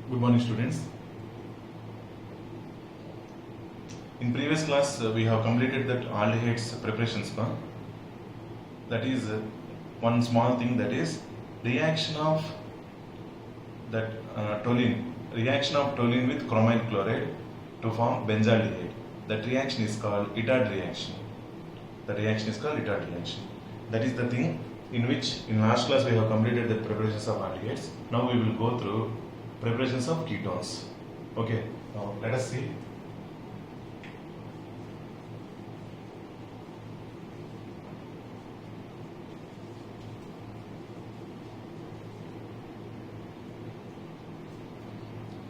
Good morning, students. In previous class, we have completed that aldehydes preparations. That is one small thing, that is reaction of that reaction of toluene with chromyl chloride to form benzaldehyde. That reaction is called Itard reaction. The reaction is called Itard reaction. That is the thing in which in last class we have completed the preparations of aldehydes. Now we will go through preparations of ketones. Okay, now let us see.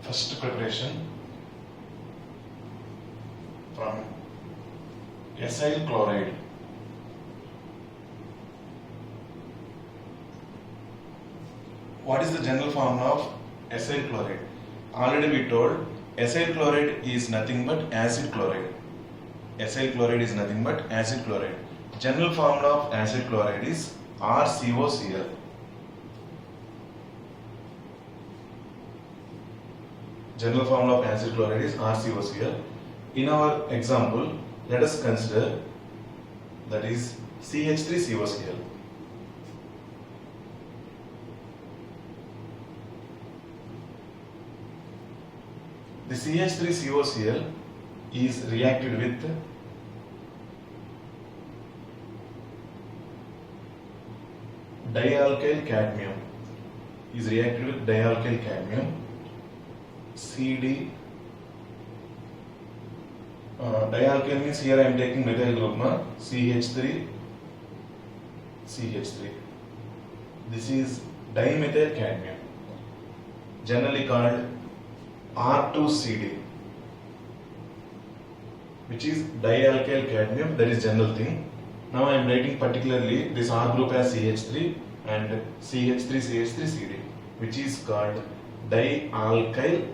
First preparation from acyl chloride. What is the general formula of acyl chloride? Already we told acyl chloride is nothing but acid chloride. Acyl chloride is nothing but acid chloride. General formula of acid chloride is RCOCl. General formula of acid chloride is RCOCl. In our example, let us consider that is CH3COCl. The CH3COCl is reacted with dialkyl cadmium. Is reacted with dialkyl cadmium. CD. Dialkyl means here I am taking methyl group, CH3, CH3. This is dimethyl cadmium, generally called R2CD, which is dialkyl cadmium. That is general thing. Now I am writing particularly this R group as CH3 and CH3CH3CD, which is called dialkyl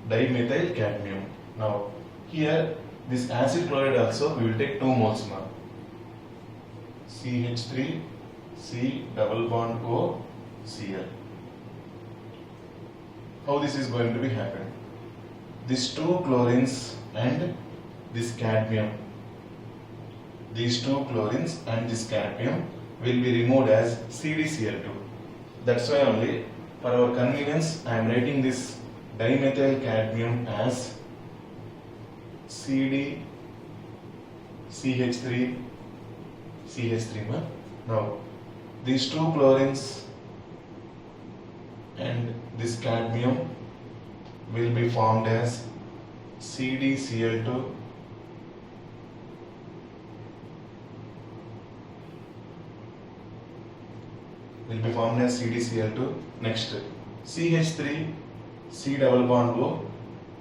dimethyl cadmium. Now here this acid chloride also we will take 2 moles now. CH3 C double bond O Cl. How this is going to be happen? These 2 chlorines and this cadmium. These 2 chlorines and this cadmium will be removed as CdCl2. That's why only for our convenience I am writing this dimethyl cadmium as CD CH3 CH3. Now these 2 chlorines and this cadmium will be formed as CdCl2 will be formed as CdCl2. Next CH3 C double bond O.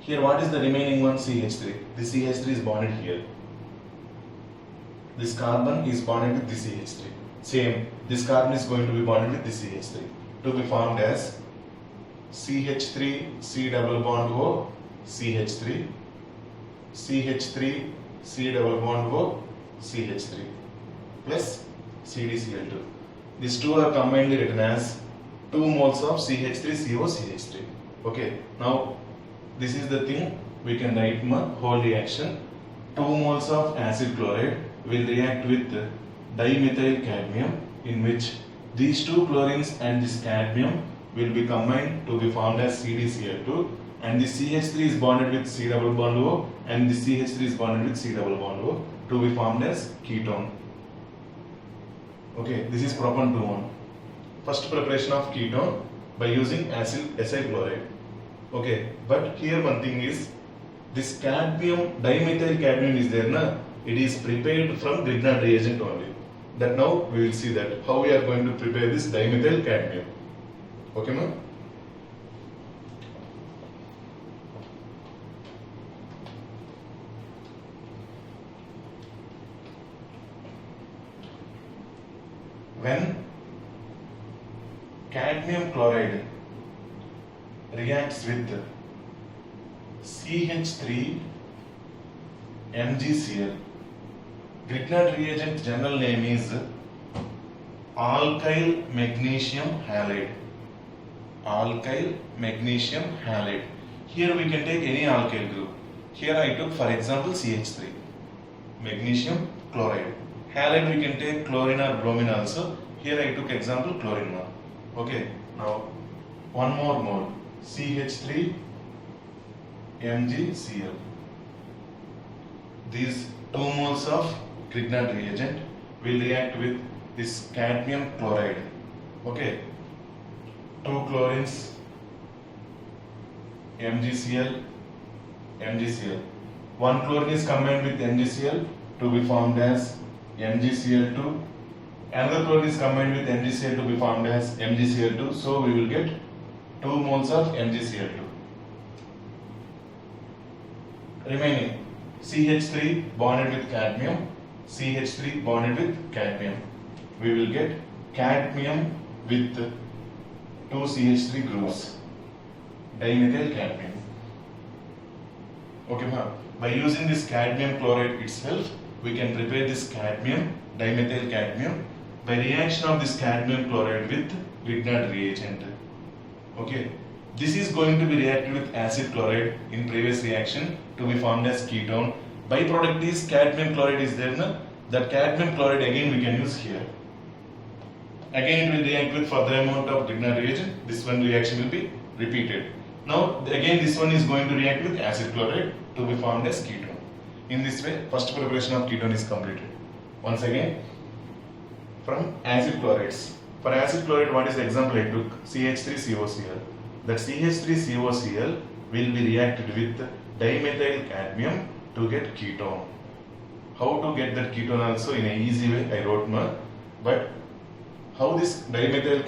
Here what is the remaining one? CH3. This CH3 is bonded here. This carbon is bonded with this CH3. Same, this carbon is going to be bonded with this CH3 to be formed as CH3 C double bond O CH3 CH3 C double bond O CH3 plus CdCl2. These 2 are combinedly written as 2 moles of CH3CO CH3. Okay, now this is the thing we can write whole reaction. 2 moles of acid chloride will react with dimethyl cadmium, in which these 2 chlorines and this cadmium will be combined to be formed as CdCl2, and the CH3 is bonded with C double bond O and the CH3 is bonded with C double bond O to be formed as ketone. Okay, this is propan 2-1. First preparation of ketone by using acyl chloride. Okay, but here one thing is this cadmium, dimethyl cadmium is there, na? It is prepared from Grignard reagent only. That now we will see that how we are going to prepare this dimethyl cadmium. Okay, ma'am? When cadmium chloride reacts with CH3 MgCl, Grignard reagent general name is alkyl magnesium halide. alkyl magnesium halide. Here we can take any alkyl group. Here I took for example CH3, magnesium chloride. Halide we can take chlorine or bromine also. Here I took example chlorine one. Okay, now one more mole, CH3 MgCl. These 2 moles of Grignard reagent will react with this cadmium chloride. Okay, 2 chlorines, MgCl, MgCl. 1 chlorine is combined with MgCl to be formed as MgCl2. Another chlorine is combined with MgCl to be formed as MgCl2. So we will get 2 moles of MgCl2. Remaining CH3 bonded with cadmium, CH3 bonded with cadmium. We will get cadmium with 2 CH3 groups, dimethyl cadmium. Okay, ma'am. By using this cadmium chloride itself, we can prepare this cadmium, dimethyl cadmium, by reaction of this cadmium chloride with Grignard reagent. Okay. This is going to be reacted with acid chloride in previous reaction to be formed as ketone. Byproduct is cadmium chloride is there, na? That cadmium chloride again we can use here. Again it will react with further amount of Grignard reagent. This one reaction will be repeated. Now again this one is going to react with acid chloride to be formed as ketone. In this way, first preparation of ketone is completed. Once again, from acid chlorides. For acid chloride, what is the example I took? CH3COCl. That CH3COCl will be reacted with dimethyl cadmium to get ketone. How to get that ketone also in an easy way I wrote now. But how this dimethyl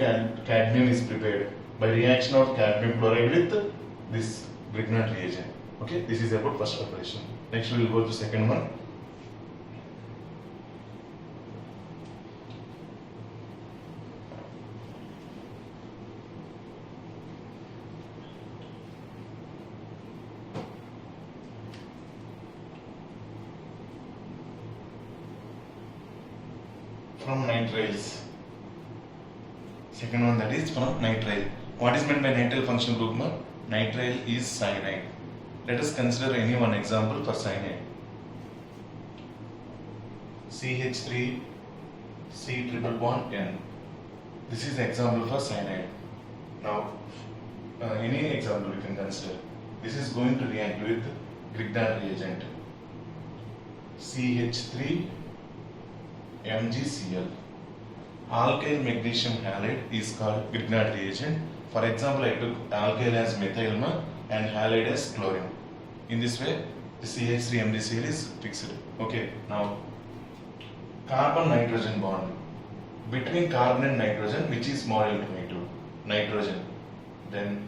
cadmium is prepared? By reaction of cadmium chloride with this Grignard reagent. Okay, this is about first preparation. Next we will go to second one. From nitriles. Second one, that is from nitrile. What is meant by nitrile functional group? Nitrile is cyanide. Let us consider any one example for cyanide. CH3 C triple bond N. This is example for cyanide. Now, any example we can consider. This is going to react with Grignard reagent. CH3 MgCl. Alkyl magnesium halide is called Grignard reagent. For example, I took alkyl as methyl and halide as chlorine. In this way, the CH3 MgCl is fixed. Okay, now carbon nitrogen bond. Between carbon and nitrogen, which is more alternative? Nitrogen. Then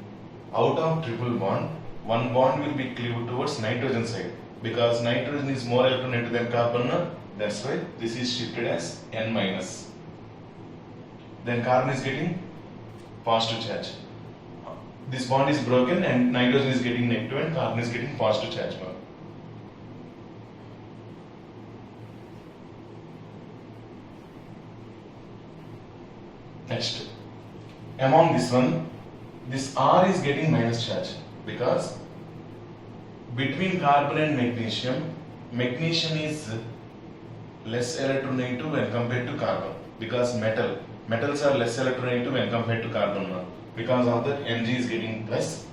out of triple bond, one bond will be cleaved towards nitrogen side because nitrogen is more alternative than carbon. That's why this is shifted as N minus. Then carbon is getting positive charge. This bond is broken and nitrogen is getting negative and carbon is getting positive charge. Next, among this one, this R is getting minus charge because between carbon and magnesium, magnesium is less electronegative when compared to carbon because metals are less electronegative when compared to carbon. Because of that, Mg is getting plus,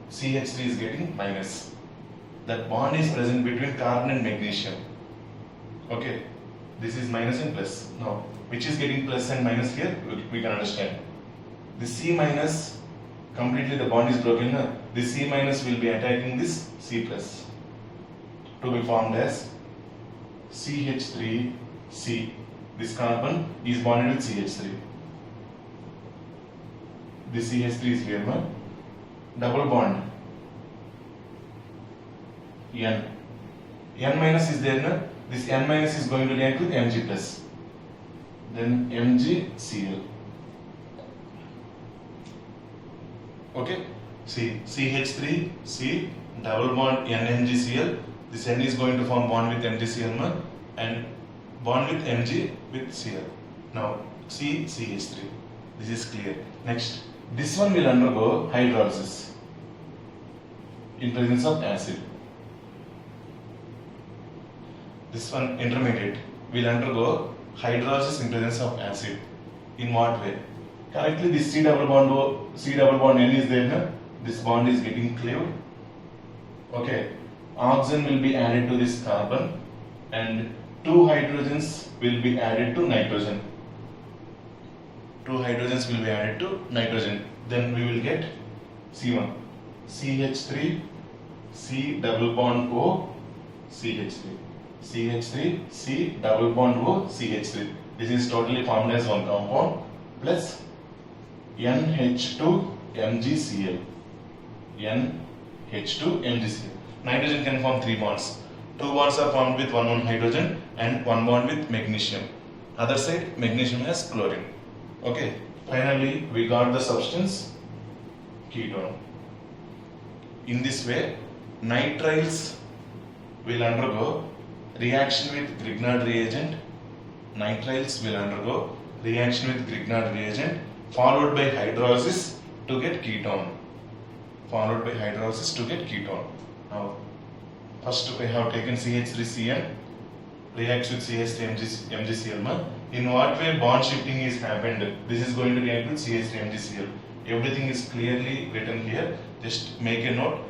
CH3 is getting minus. That bond is present between carbon and magnesium. Okay, this is minus and plus. Now, which is getting plus and minus here, we can understand. The C minus, completely the bond is broken. This C minus will be attacking this C plus to be formed as CH3C. This carbon is bonded with CH3. This CH3 is here, double bond N. N minus is there, na? This N minus is going to react with Mg plus. Then MgCl. Okay, see CH3C double bond NMgCl. This N is going to form bond with MgCl and bond with Mg with Cl. Now CH3. This is clear. Next, This one will undergo hydrolysis in presence of acid. This one intermediate will undergo hydrolysis in presence of acid. In what way? Currently this C double bond N is there, no? This bond is getting cleaved. Okay, oxygen will be added to this carbon and two hydrogens will be added to nitrogen. Two hydrogens will be added to nitrogen. Then we will get C1, CH3, C double bond O, CH3, CH3, C double bond O, CH3. This is totally formed as one compound plus NH2 MgCl. NH2 MgCl. Nitrogen can form three bonds. Two bonds are formed with one hydrogen and one bond with magnesium. Other side, magnesium has chlorine. Okay, finally we got the substance ketone. In this way, nitriles will undergo reaction with Grignard reagent. Nitriles will undergo reaction with Grignard reagent followed by hydrolysis to get ketone. Followed by hydrolysis to get ketone. Now, first we have taken CH3Cl reacts with CH3 MgCl. In what way bond shifting is happened? This is going to react with CH3 MgCl. Everything is clearly written here. Just make a note.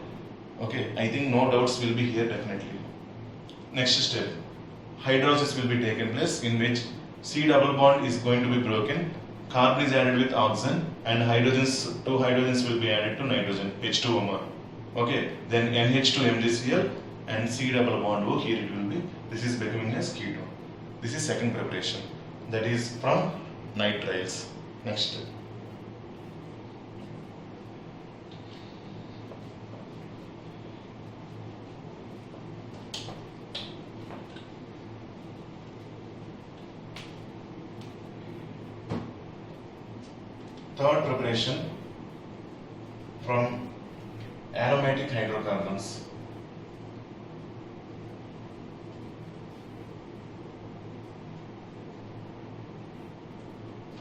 Okay, I think no doubts will be here definitely. Next step, hydrolysis will be taken place in which C double bond is going to be broken. Carbon is added with oxygen and two hydrogens will be added to nitrogen, H2O. Okay, then NH2 MgCl and C double bond O, here it will be. This is becoming as ketone. This is second preparation, that is from nitriles. Next. Third preparation from aromatic hydrocarbons.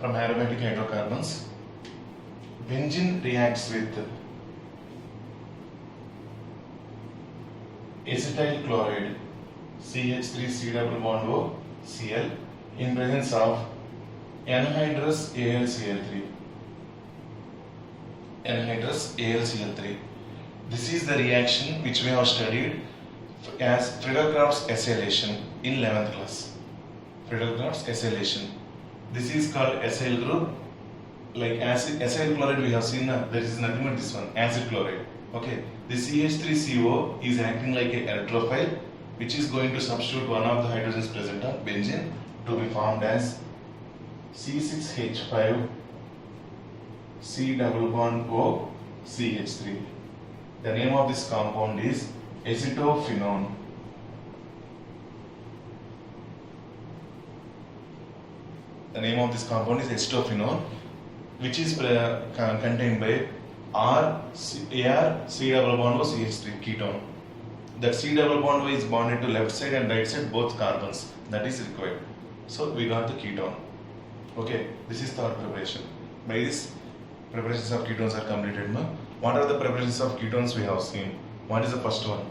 From aromatic hydrocarbons, benzene reacts with acetyl chloride CH3C double bond O Cl in presence of anhydrous AlCl3. Anhydrous AlCl3. This is the reaction which we have studied as Friedel-Crafts acylation in 11th class. Friedel-Crafts acylation. This is called acyl group. Like acyl chloride we have seen, there is nothing but this one, acid chloride. Okay, the CH3CO is acting like an electrophile which is going to substitute one of the hydrogens present on benzene to be formed as C6H5 C double bond O CH3. The name of this compound is acetophenone. The name of this compound is acetophenone, which is contained by AR C double bond O CH3 ketone. That C double bond O is bonded to left side and right side both carbons. That is required. So we got the ketone. Okay, this is third preparation. By this, preparations of ketones are completed. No? What are the preparations of ketones we have seen? What is the first one?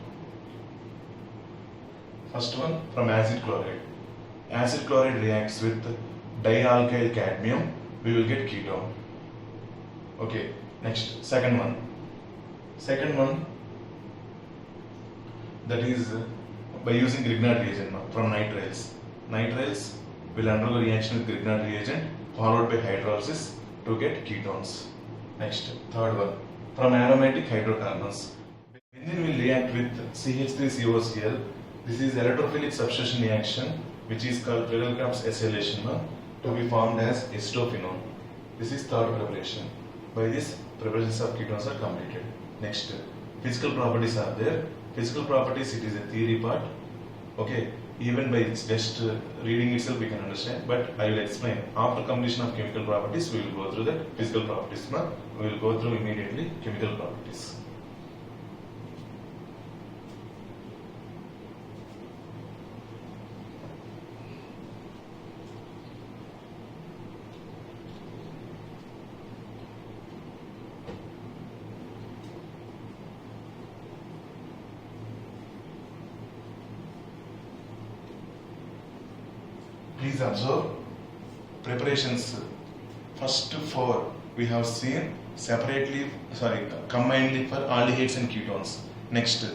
First one from acid chloride. Acid chloride reacts with dialkyl cadmium. We will get ketone. Okay. Next, second one. Second one, that is by using Grignard reagent from nitriles. Nitriles will undergo reaction with Grignard reagent followed by hydrolysis to get ketones. Next, third one, from aromatic hydrocarbons. Benzene will react with CH3COCl. This is electrophilic substitution reaction which is called Friedel-Crafts acylation to be formed as acetophenone. This is third preparation. By this, preparations of ketones are completed. Next, physical properties are there. Physical properties, it is a theory part. Okay, even by just reading itself we can understand, but I will explain. After completion of chemical properties, we will go through the physical properties. We will go through immediately chemical properties. Please observe preparations. First four we have seen combinedly for aldehydes and ketones. Next,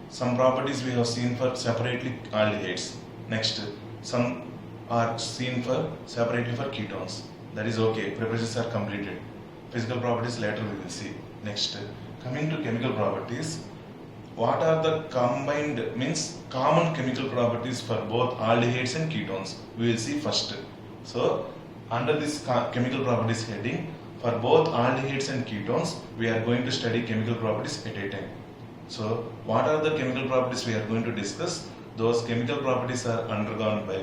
some properties we have seen for separately aldehydes. Next, some are seen for separately for ketones. That is okay. Preparations are completed. Physical properties later we will see. Next, coming to chemical properties. What are the combined means common chemical properties for both aldehydes and ketones? We will see first. So, under this chemical properties heading, for both aldehydes and ketones, we are going to study chemical properties at a time. So, what are the chemical properties we are going to discuss? Those chemical properties are undergone by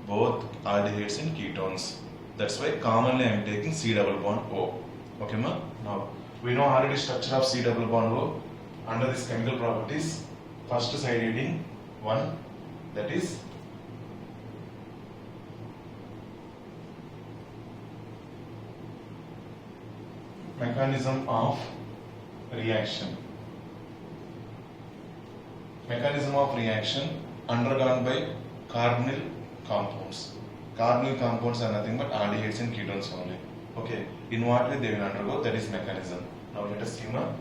both aldehydes and ketones. That's why commonly I am taking C double bond O. Okay, ma? Now, we know already structure of C double bond O. Under this chemical properties, first side heading 1, that is mechanism of reaction. Mechanism of reaction undergone by carbonyl compounds. Carbonyl compounds are nothing but aldehydes and ketones only. Okay, in what way they will undergo, that is mechanism. Now let us see now.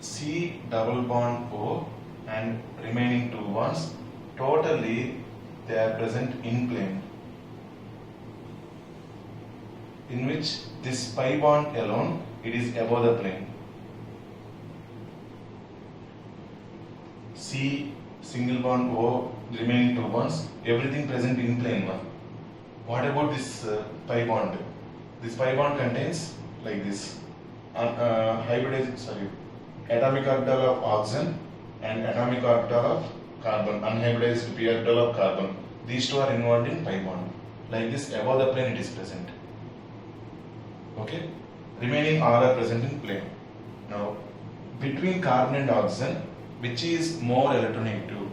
C double bond O and remaining two bonds, totally they are present in plane, in which this pi bond alone, it is above the plane. C single bond O, remaining two bonds, everything present in plane. What about this pi bond? This pi bond contains like this atomic orbital of oxygen and atomic orbital of carbon, unhybridized p orbital of carbon. These two are involved in pi bond. Like this, above the plane it is present. Okay? Remaining all are present in plane. Now, between carbon and oxygen, which is more electronegative?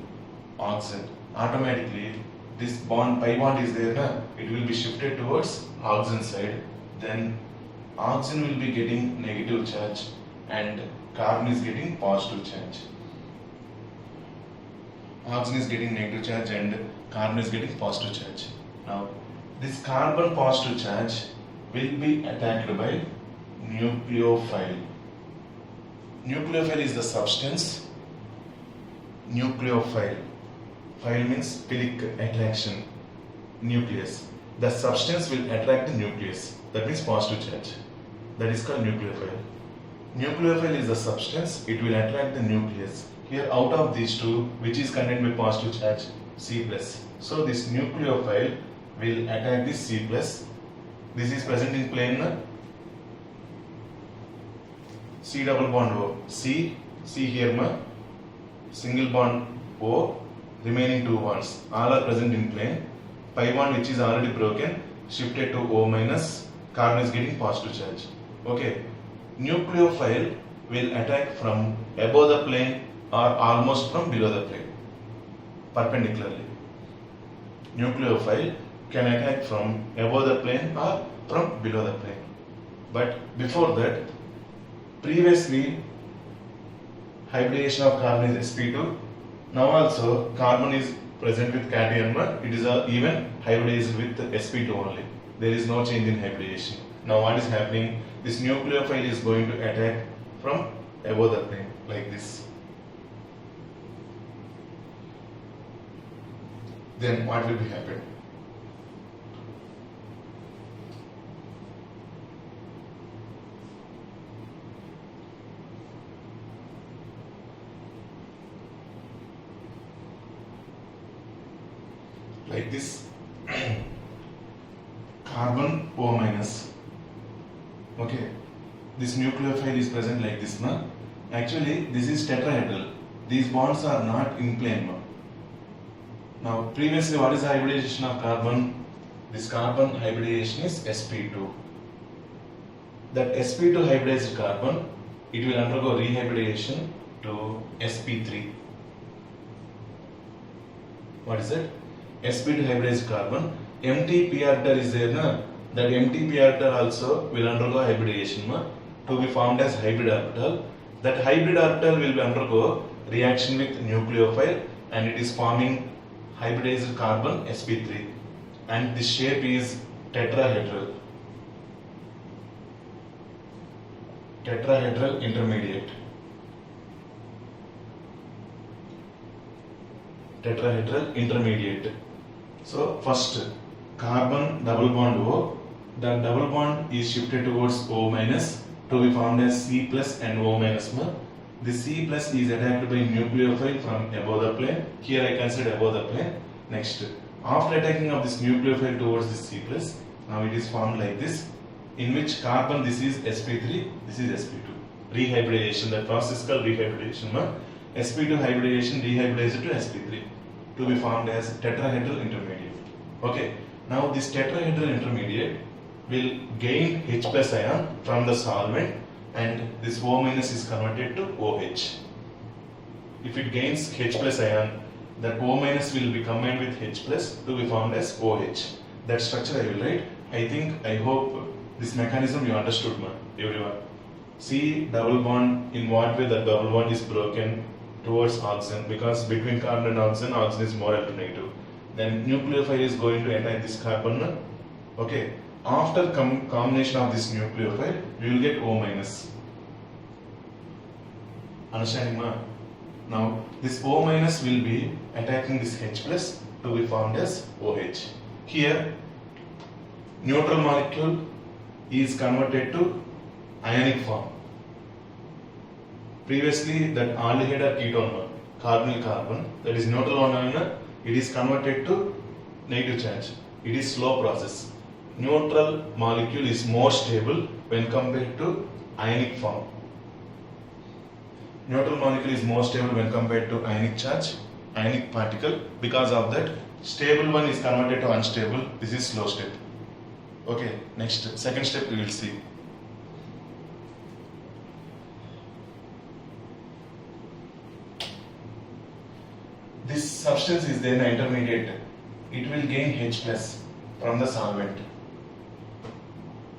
Oxygen. Automatically, this bond, pi bond is there, it will be shifted towards oxygen side. Then, oxygen will be getting negative charge and carbon is getting positive charge. Oxygen is getting negative charge and carbon is getting positive charge. Now, this carbon positive charge will be attacked by nucleophile. Nucleophile is the substance. Nucleophile. Phile means pilic, attraction. Nucleus. The substance will attract the nucleus. That means positive charge. That is called nucleophile. Nucleophile is the substance, it will attract the nucleus. Here out of these two, which is contained by positive charge? C+. So this nucleophile will attack this C+. This is present in plane C double bond O. C here single bond O, remaining two bonds. All are present in plane. Pi bond which is already broken, shifted to O minus, carbon is getting positive charge. Okay. Nucleophile will attack from above the plane or almost from below the plane, perpendicularly. Nucleophile can attack from above the plane or from below the plane. But before that, previously hybridization of carbon is sp2. Now also carbon is present with cation, it is even hybridized with sp2 only. There is no change in hybridization. Now what is happening? This nucleophile is going to attack from above the plane, like this. Then what will be happen? Like this, carbon O minus. Okay, this nucleophile is present like this, na? Actually, this is tetrahedral. These bonds are not in plane. Now, previously, what is the hybridization of carbon? This carbon hybridization is sp2. That sp2 hybridized carbon, it will undergo rehybridization to sp3. What is it? sp2 hybridized carbon. Empty p orbital is there, na? That empty p orbital also will undergo hybridization to be formed as hybrid orbital. That hybrid orbital will undergo reaction with nucleophile and it is forming hybridized carbon sp3. and this shape is tetrahedral. Tetrahedral intermediate. Tetrahedral intermediate. So first carbon double bond O. The double bond is shifted towards O minus to be formed as C plus and O minus. The C plus is attacked by nucleophile from above the plane. Here I consider above the plane. Next, after attacking of this nucleophile towards the C plus, now it is formed like this, in which carbon, this is sp3, this is sp2. Rehybridization, the process called rehybridization. sp2 hybridization rehybridized to sp3 to be formed as tetrahedral intermediate. Okay, now this tetrahedral intermediate will gain H plus ion from the solvent, and this O minus is converted to OH. If it gains H plus ion, that O minus will be combined with H plus to be formed as OH. That structure I will write. I hope this mechanism you understood, everyone. C double bond, in what way the double bond is broken towards oxygen, because between carbon and oxygen is more alternative. Then nucleophile is going to attack this carbon. Okay. After combination of this nucleophile, we will get O minus. Understanding, ma? Now, this O minus will be attacking this H plus to be formed as OH. Here, neutral molecule is converted to ionic form. Previously, that aldehyde or ketone, carbonyl carbon, that is neutral on ion, it is converted to negative charge. It is slow process. Neutral molecule is more stable when compared to ionic form. Neutral molecule is more stable when compared to ionic charge, ionic particle. Because of that, stable one is converted to unstable. This is slow step. Okay, next, second step we will see. This substance is then intermediate. It will gain H plus from the solvent.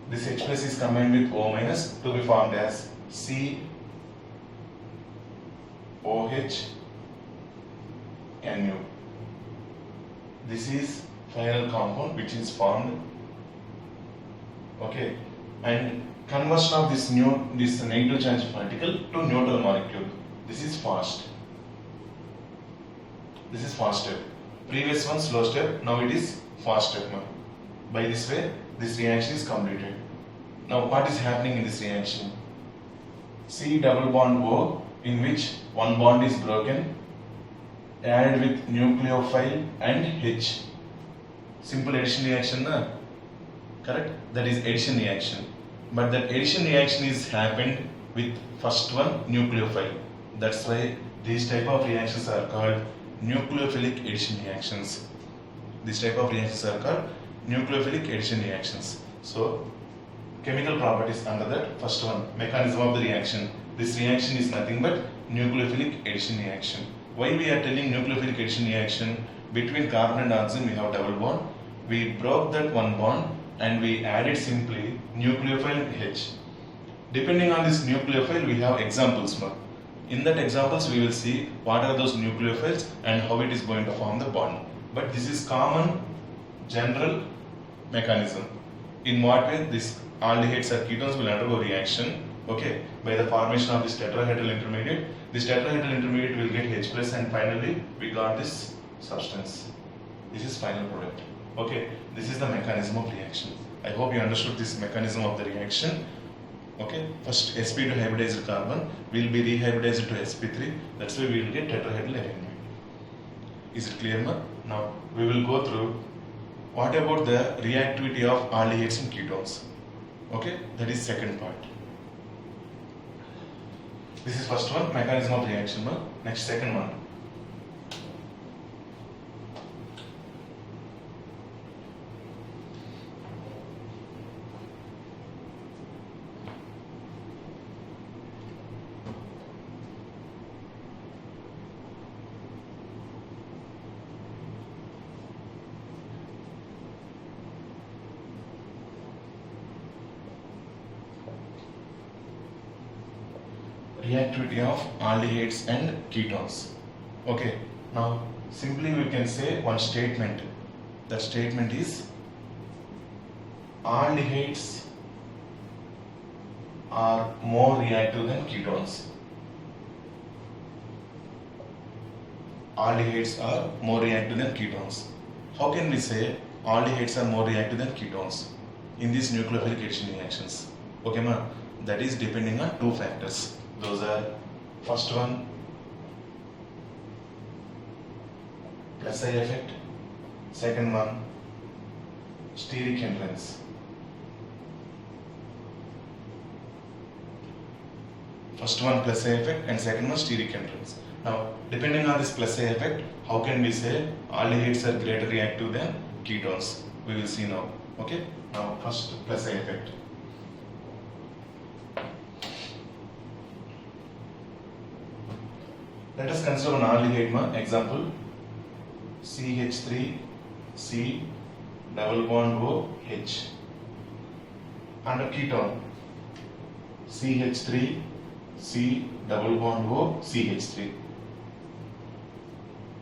This H plus is combined with O minus to be formed as C OH Nu. This is final compound which is formed. Okay, and conversion of this negative charge particle to neutral molecule. This is fast. This is fast step. Previous one slow step. Now it is fast step. By this way, this reaction is completed. Now what is happening in this reaction? C double bond O, in which one bond is broken, added with nucleophile and H. Simple addition reaction, na? Correct? That is addition reaction. But that addition reaction is happened with first one nucleophile. That's why these type of reactions are called nucleophilic addition reactions. These type of reactions are called nucleophilic addition reactions. So, chemical properties under that, first one, mechanism of the reaction. This reaction is nothing but nucleophilic addition reaction. Why we are telling nucleophilic addition reaction? Between carbon and oxygen we have double bond. We broke that one bond and we added simply nucleophile H. Depending on this nucleophile, we have examples. In that examples, we will see what are those nucleophiles and how it is going to form the bond. But this is common, general mechanism. In what way this aldehydes or ketones will undergo reaction, okay, by the formation of this tetrahedral intermediate. This tetrahedral intermediate will get H plus, and finally we got this substance. This is final product. Okay, this is the mechanism of reaction. I hope you understood this mechanism of the reaction. Okay, first sp2 hybridized carbon will be rehybridized to sp3. That's why we will get tetrahedral arrangement. Is it clear now? Now we will go through what about the reactivity of aldehydes and ketones. Okay, that is second part. This is first one, mechanism of reaction. Next, second one. Reactivity of aldehydes and ketones. Okay, now simply we can say one statement That statement is aldehydes are more reactive than ketones. Aldehydes are more reactive than ketones. How can we say aldehydes are more reactive than ketones in these nucleophilic addition reactions? Okay, ma? That is depending on two factors. Those are, first one, plus I effect. Second one, steric hindrance. First one, plus I effect, and second one, steric hindrance. Now, depending on this plus I effect, how can we say aldehydes are greater reactive than ketones? We will see now. Okay? Now, first plus I effect. Let us consider an aldehyde. Example: CH3C double bond OH. And a ketone: CH3C double bond OCH3.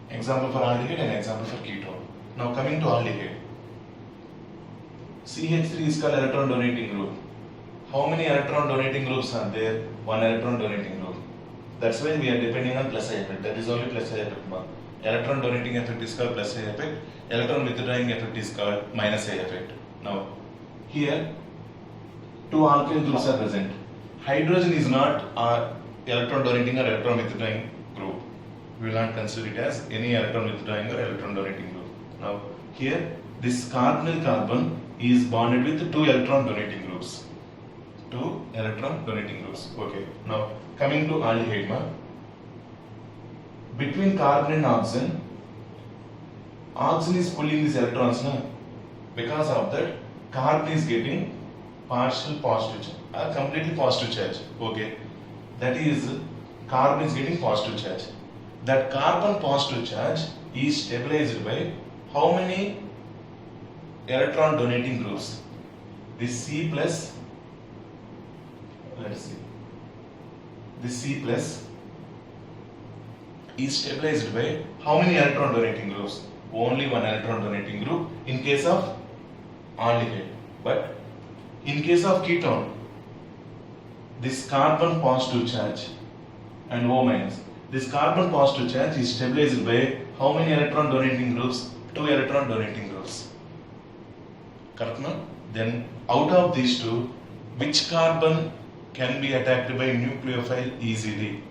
Example for aldehyde and example for ketone. Now coming to aldehyde. CH3 is called electron donating group. How many electron donating groups are there? One electron donating group. That's why we are depending on plus I effect. That is only plus I effect. Electron donating effect is called plus I effect. Electron withdrawing effect is called minus I effect. Now here two alkyl groups are present. Hydrogen is not electron donating or electron withdrawing group. We will not consider it as any electron withdrawing or electron donating group. Now here this carbonyl carbon is bonded with two electron donating groups. Two electron donating groups. Okay. Now coming to aldehyde. Between carbon and oxygen is pulling these electrons. Because of that, carbon is getting partial positive charge or completely positive charge. Okay. That is, carbon is getting positive charge. That carbon positive charge is stabilized by how many electron donating groups? This C plus, let's see, this C plus is stabilized by how many electron donating groups? Only one electron donating group in case of aldehyde. But in case of ketone, this carbon positive charge and O minus, this carbon positive charge is stabilized by how many electron donating groups? Two electron donating groups. Correct, no? Then out of these two, which carbon can be attacked by nucleophile easily?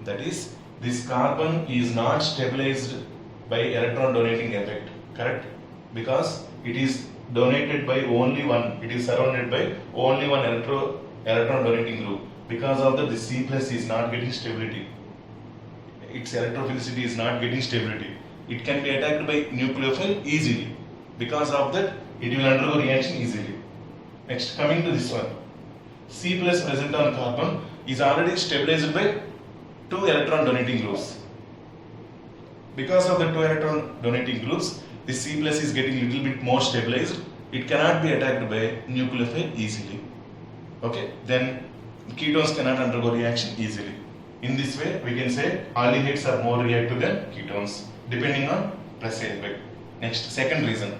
That is, this carbon is not stabilized by electron donating effect. Correct? Because it is donated by only one, it is surrounded by only one electron donating group. Because of that, the C plus is not getting stability. Its electrophilicity is not getting stability. It can be attacked by nucleophile easily. Because of that, it will undergo reaction easily. Next, coming to this one. C plus present on carbon is already stabilized by two electron donating groups. Because of the two electron donating groups, the C plus is getting little bit more stabilized. It cannot be attacked by nucleophile easily. Okay, then ketones cannot undergo reaction easily. In this way, we can say aldehydes are more reactive than ketones, depending on plus I effect. Next, second reason.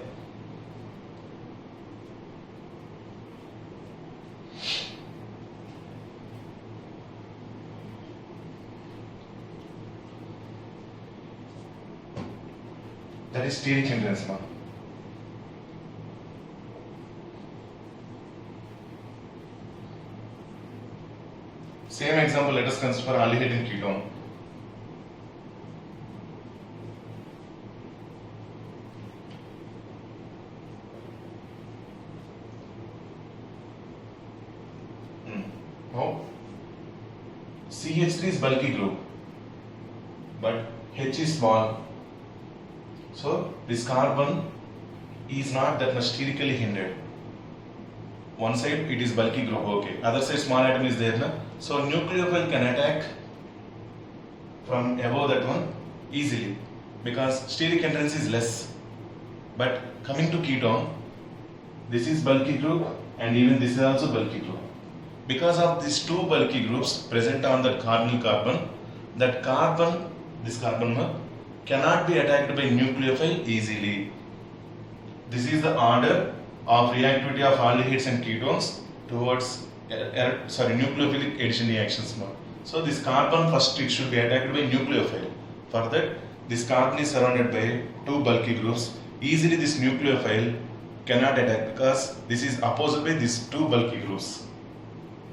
That is steric hindrance. Same example, let us consider aldehyde and ketone. Now, CH3 is bulky group, but H is small. So, this carbon is not that much sterically hindered. One side it is bulky group, okay. Other side small atom is there, na? So nucleophile can attack from above that one easily because steric hindrance is less. But coming to ketone, this is bulky group and even this is also bulky group. Because of these two bulky groups present on that carbonyl carbon, that carbon, this carbon cannot be attacked by nucleophile easily. this is the order of reactivity of aldehydes and ketones towards nucleophilic addition reactions. So this carbon first it should be attacked by nucleophile. For that, this carbon is surrounded by two bulky groups. Easily this nucleophile cannot attack because this is opposed by these two bulky groups.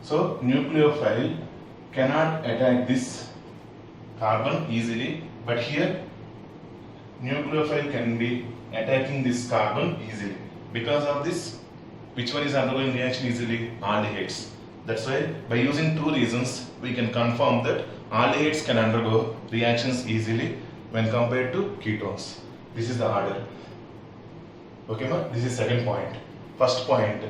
So nucleophile cannot attack this carbon easily, but here nucleophile can be attacking this carbon easily. Because of this, which one is undergoing reaction easily? Aldehydes. That's why by using two reasons we can confirm that aldehydes can undergo reactions easily when compared to ketones. This is the order. Okay, ma? This is second point. First point,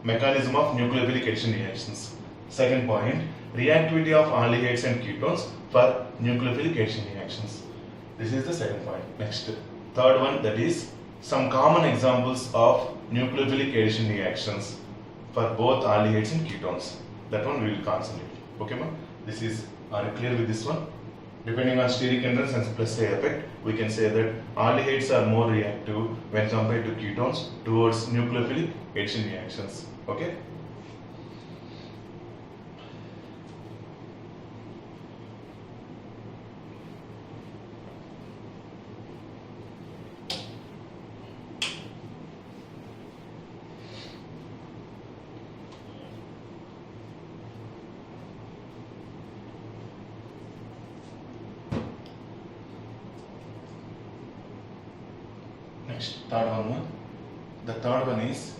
mechanism of nucleophilic addition reactions. Second point, reactivity of aldehydes and ketones for nucleophilic addition reactions. This is the second point. Next, third one, that is some common examples of nucleophilic addition reactions for both aldehydes and ketones. That one we will concentrate. Okay, ma? This is, are you clear with this one? Depending on steric hindrance and plus A effect, we can say that aldehydes are more reactive when compared to ketones towards nucleophilic addition reactions. Okay? Next, third one. The third one is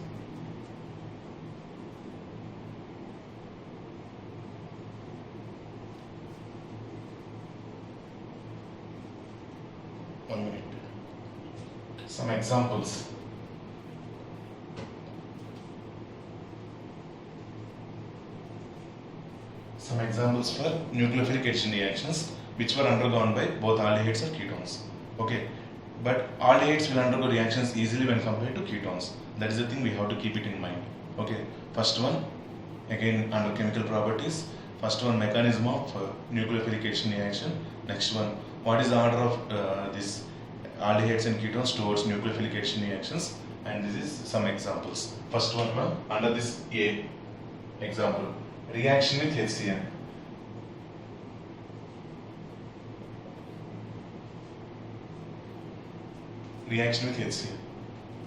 one minute. Some examples. Some examples for nucleophilic addition reactions which were undergone by both aldehydes or ketones. Okay. But aldehydes will undergo reactions easily when compared to ketones. That is the thing we have to keep it in mind. Okay. First one, again under chemical properties. First one, mechanism of nucleophilic addition reaction. Next one, what is the order of this aldehydes and ketones towards nucleophilic addition reactions? And this is some examples. First one, under this A example, reaction with HCN. Reaction with HCN.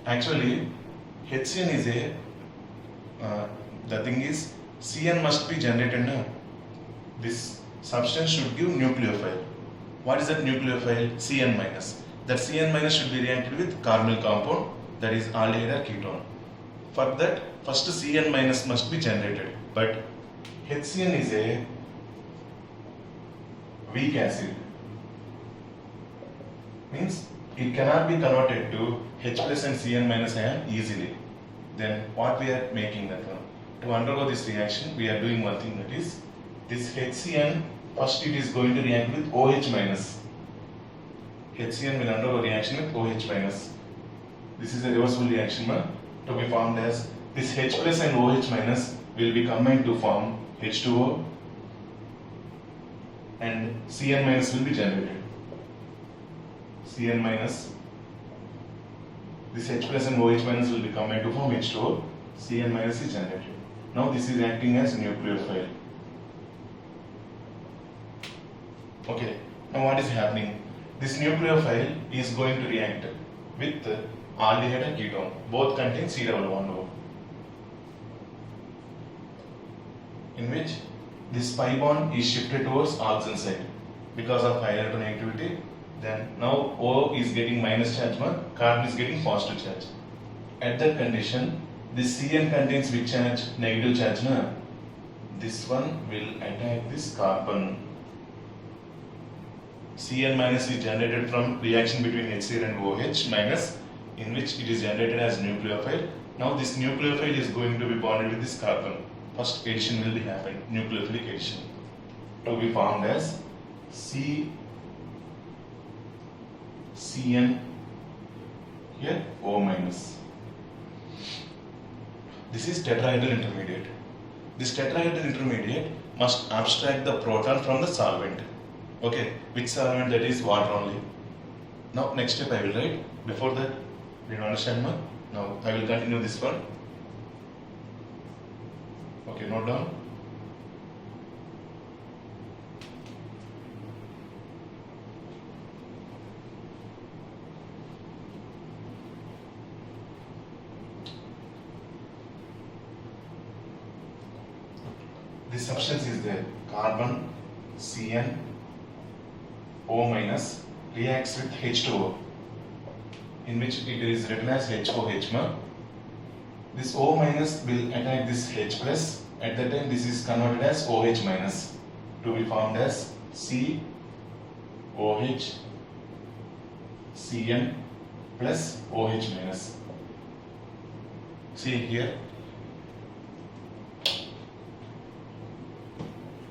Actually, HCN is a, the thing is, CN must be generated now. This substance should give nucleophile. What is that nucleophile? CN minus. That CN minus should be reacted with carbonyl compound, that is aldehyde or ketone. For that, first CN minus must be generated. But HCN is a weak acid. Means it cannot be converted to H plus and Cn minus ion easily. Then what we are making that one? To undergo this reaction, we are doing one thing, that is, this HCN, first it is going to react with OH minus. HCN will undergo reaction with OH minus. This is a reversible reaction to be formed as this H plus and OH minus will be combined to form H2O and Cn minus will be generated. Cn minus, this H plus and OH minus will be combined to form H2O, Cn minus is generated. Now this is acting as nucleophile. Okay, now what is happening? This nucleophile is going to react with aldehyde and ketone. Both contain C11O. In which this pi bond is shifted towards oxygen side because of high electronegativity. Then now O is getting minus charge, carbon is getting positive charge. At that condition, this Cn contains which charge? Negative charge. This one will attack this carbon. Cn minus is generated from reaction between HCl and OH minus, in which it is generated as nucleophile. Now this nucleophile is going to be bonded with this carbon. First addition will be happening, nucleophilic addition, to be formed as Cn here O minus. This is tetrahedral intermediate. This tetrahedral intermediate must abstract the proton from the solvent. Okay, which solvent? That is water only. Now next step I will write. Before that, do you understand, Now I will continue this one. Okay, note down. This substance is there, carbon CnO minus reacts with H2O, in which it is written as HOH. This O minus will attack this H plus. At that time, this is converted as OH minus to be formed as COH Cn plus OH minus. See here.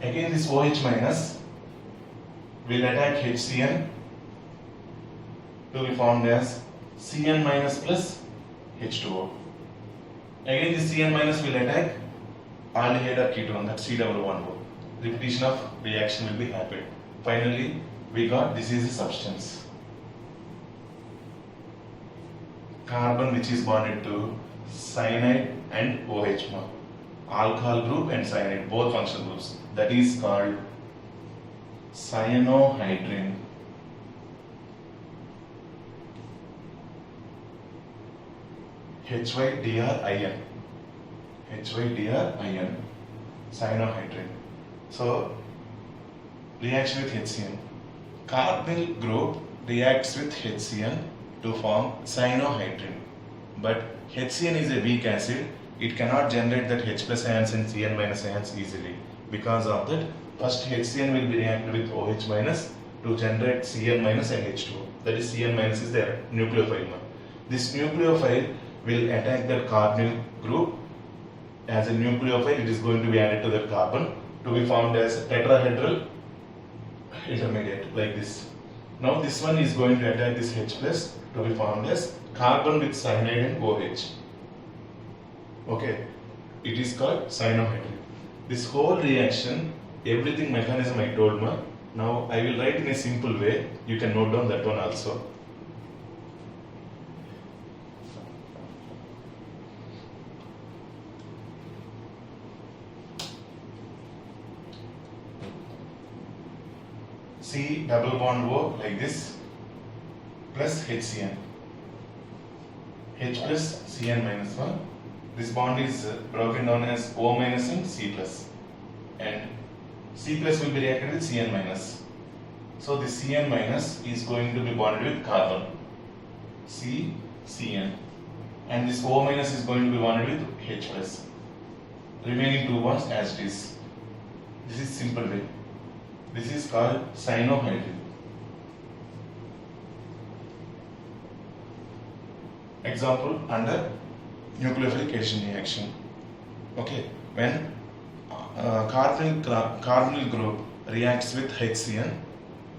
Again, this OH minus will attack HCN to be formed as Cn minus plus H2O. Again, this Cn minus will attack aldehyde or ketone, that C-double-bond-O. Repetition of reaction will be happened. Finally, we got this is a substance. Carbon which is bonded to cyanide and OH. Alcohol group and cyanide, both functional groups. That is called cyanohydrin. HYDRIN. HYDRIN. Cyanohydrin. So, reaction with HCN. Carbonyl group reacts with HCN to form cyanohydrin. But HCN is a weak acid. It cannot generate that H plus ions and Cn minus ions easily. Because of that, first HCN will be reacted with OH minus to generate Cn minus and H2O. That is, Cn minus is their nucleophile. This nucleophile will attack that carbonyl group. As a nucleophile, it is going to be added to that carbon to be formed as tetrahedral intermediate like this. Now this one is going to attack this H plus to be formed as carbon with cyanide and OH. Okay, it is called cyanohydrin. This whole reaction, everything mechanism I told you. Now I will write in a simple way. You can note down that one also. C double bond O like this plus HCN. H plus Cn minus 1. This bond is broken down as O minus and C plus. And C plus will be reacted with Cn minus. So this Cn minus is going to be bonded with carbon. Cn. And this O minus is going to be bonded with H plus. Remaining two bonds as it is. This is simple way. This is called cyanohydrin. Example under nucleophilication reaction. Okay, when carbonyl group reacts with HCN,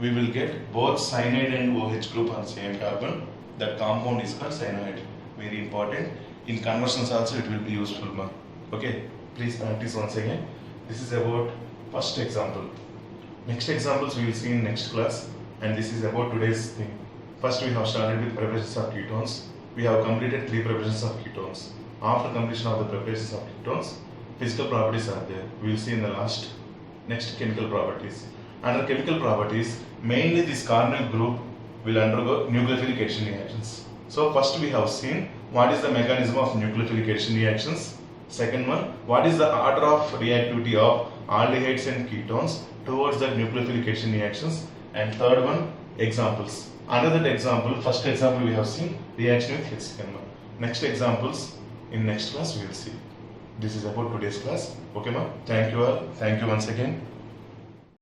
we will get both cyanide and OH group on same carbon. That compound is called cyanohydrin. Very important. In conversions also it will be useful. Okay, please practice once again. This is about first example. Next examples we will see in next class, and this is about today's thing. First we have started with preparations of ketones. We have completed 3 preparations of ketones. After completion of the preparations of ketones, physical properties are there. We will see in the next chemical properties. Under chemical properties, mainly this carbonyl group will undergo nucleophilication reactions. So first we have seen what is the mechanism of nucleophilication reactions. Second one, what is the order of reactivity of aldehydes and ketones towards the nucleophilication reactions. And third one, examples. Under that example, first example we have seen reaction with HCN. Next examples in next class we will see. This is about today's class. Okay, ma? Thank you all. Thank you once again.